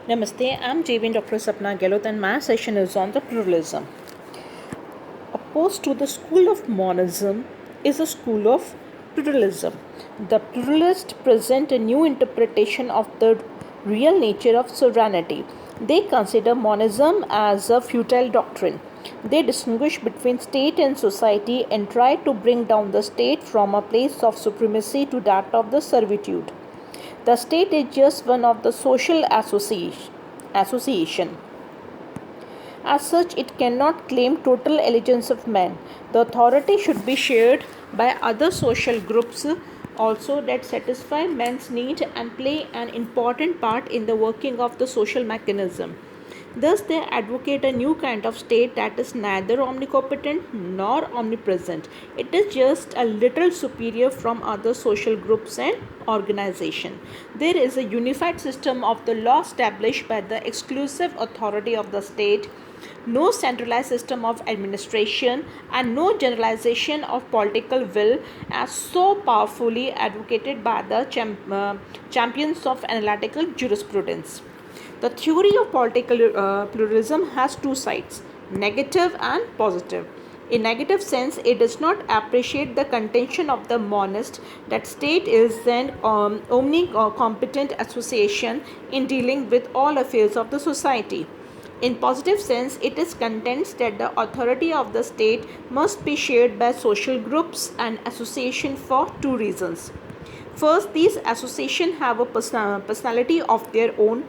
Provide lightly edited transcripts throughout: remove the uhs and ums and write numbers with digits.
Namaste, I'm JV Dr. Sapna Gehlot and my session is on the pluralism. Opposed to the school of monism is a school of pluralism. The pluralists present a new interpretation of the real nature of sovereignty. They consider monism as a futile doctrine. They distinguish between state and society and try to bring down the state from a place of supremacy to that of the servitude. The state is just one of the social association. As such, it cannot claim total allegiance of man. The authority should be shared by other social groups also that satisfy man's need and play an important part in the working of the social mechanism. Thus, they advocate a new kind of state that is neither omnipotent nor omnipresent. It is just a little superior from other social groups and organizations. There is a unified system of the law established by the exclusive authority of the state, no centralized system of administration, and no generalization of political will as so powerfully advocated by the champions of analytical jurisprudence. The theory of political pluralism has two sides, negative and positive. In negative sense, it does not appreciate the contention of the monist that state is an omnicompetent association in dealing with all affairs of the society. In positive sense, it is contends that the authority of the state must be shared by social groups and associations for two reasons. First, these associations have a personality of their own,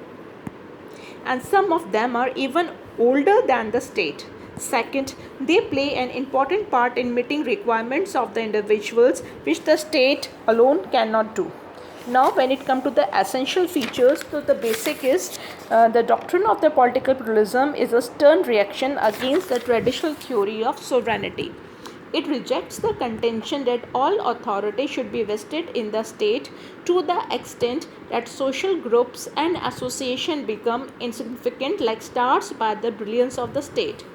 and some of them are even older than the state. Second, they play an important part in meeting requirements of the individuals which the state alone cannot do. Now, when it comes to the essential features, so the basic is the doctrine of the political pluralism is a stern reaction against the traditional theory of sovereignty. It rejects the contention that all authority should be vested in the state to the extent that social groups and associations become insignificant like stars by the brilliance of the state.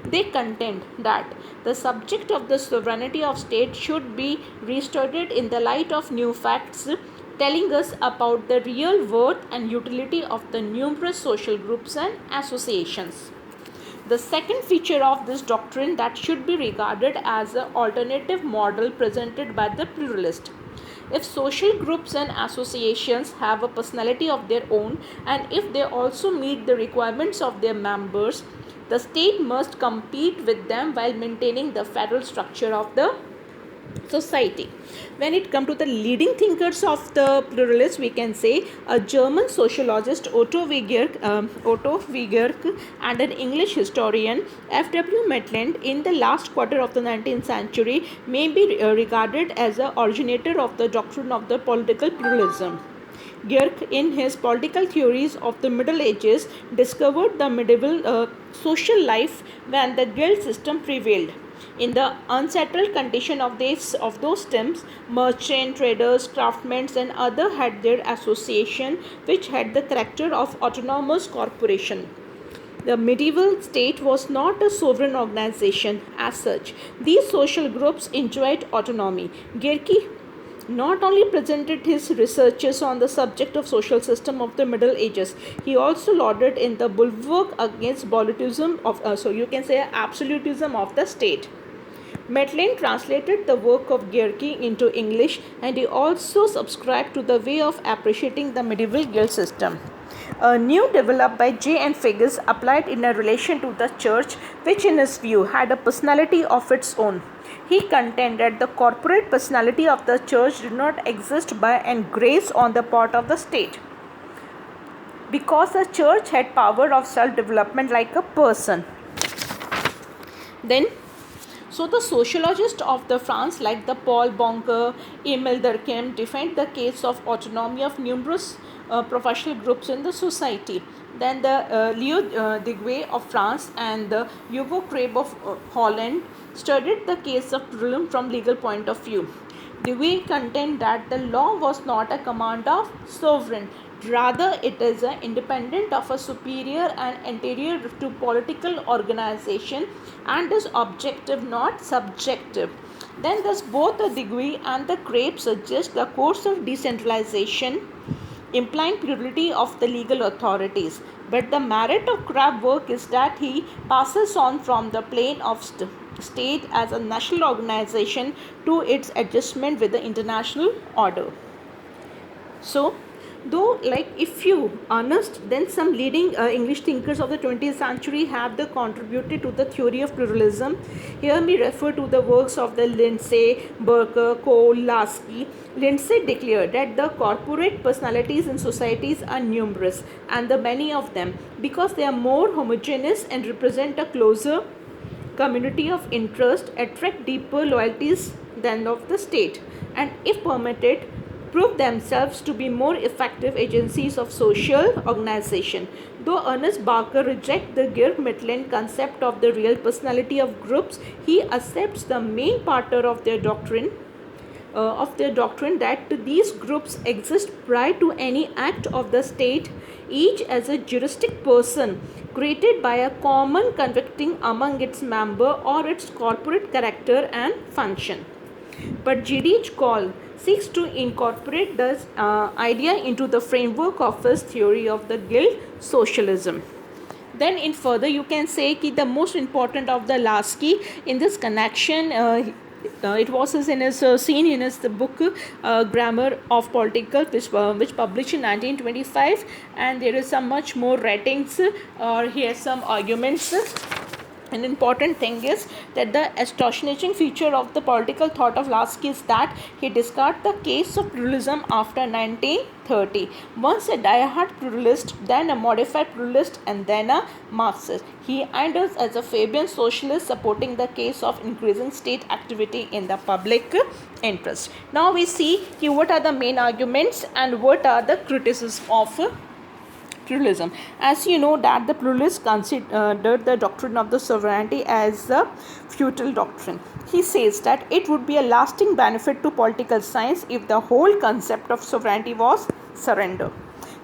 They contend that the subject of the sovereignty of state should be restudied in the light of new facts telling us about the real worth and utility of the numerous social groups and associations. The second feature of this doctrine that should be regarded as an alternative model presented by the pluralist. If social groups and associations have a personality of their own and if they also meet the requirements of their members, the state must compete with them while maintaining the federal structure of the society. When it comes to the leading thinkers of the pluralists, we can say a German sociologist Otto Wegener and an English historian F.W. Maitland in the last quarter of the 19th century may be regarded as the originator of the doctrine of the political pluralism. Geerk, in his political theories of the Middle Ages, discovered the medieval social life when the guild system prevailed. In the unsettled condition of those times, merchant, traders, craftsmen, and others had their association, which had the character of autonomous corporation. The medieval state was not a sovereign organization as such. These social groups enjoyed autonomy. Geerke not only presented his researches on the subject of social system of the Middle Ages, he also lauded in the bulwark against absolutism of the state. Maitland translated the work of Geerke into English, and he also subscribed to the way of appreciating the medieval guild system. A new developed by J. N. Figgis applied in a relation to the church, which in his view had a personality of its own. He contended the corporate personality of the church did not exist by and grace on the part of the state, because the church had power of self-development like a person. So the sociologists of the France like the Paul Bonker, Emile Durkheim defined the case of autonomy of numerous professional groups in the society. Then the Leo Deguay of France and the Hugo Crabe of Holland studied the case of pluralism from legal point of view. Deguay contend that the law was not a command of sovereign. Rather, it is independent of a superior and anterior to political organization and is objective, not subjective. Then thus both the Deguay and the Crabe suggest the course of decentralization implying plurality of the legal authorities. But the merit of Crabbe's work is that he passes on from the plane of state as a national organization to its adjustment with the international order. So, though, like if you honest, then some leading English thinkers of the 20th century have contributed to the theory of pluralism. Here we refer to the works of the Lindsay, Burke, Cole, Lasky. Lindsay declared that the corporate personalities in societies are numerous, and the many of them, because they are more homogeneous and represent a closer community of interest, attract deeper loyalties than of the state, and if permitted, prove themselves to be more effective agencies of social organization. Though Ernest Barker rejects the Geert-Maitland concept of the real personality of groups, he accepts the main part of their doctrine that these groups exist prior to any act of the state, each as a juristic person created by a common convicting among its member or its corporate character and function. But G.D.H. Cole seeks to incorporate this idea into the framework of his theory of the guild socialism. Then in further you can say that the most important of the Lasky in this connection, it was seen in his book Grammar of Political, which published in 1925, and there is some much more writings, or he has some arguments. An important thing is that the astonishing feature of the political thought of Lasky is that he discards the case of pluralism after 1930. Once a diehard pluralist, then a modified pluralist, and then a Marxist. He enters as a Fabian socialist, supporting the case of increasing state activity in the public interest. Now we see what are the main arguments and what are the criticisms of pluralism. As you know that the pluralists considered the doctrine of the sovereignty as a futile doctrine. He says that it would be a lasting benefit to political science if the whole concept of sovereignty was surrendered.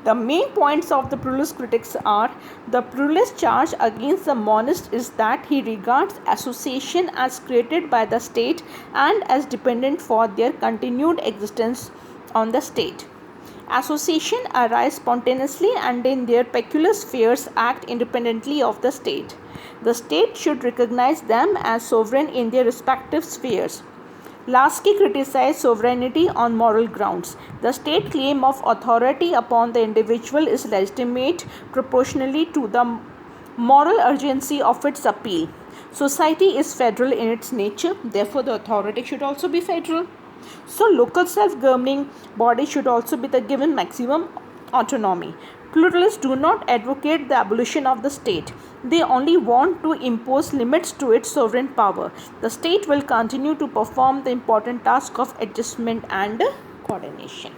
The main points of the pluralist critics are: the pluralist charge against the monist is that he regards association as created by the state and as dependent for their continued existence on the state. Association arise spontaneously and in their peculiar spheres act independently of the state. The state should recognize them as sovereign in their respective spheres. Lasky criticized sovereignty on moral grounds. The state claim of authority upon the individual is legitimate proportionally to the moral urgency of its appeal. Society is federal in its nature, therefore the authority should also be federal. So local self-governing bodies should also be given maximum autonomy. Pluralists do not advocate the abolition of the state. They only want to impose limits to its sovereign power. The state will continue to perform the important task of adjustment and coordination.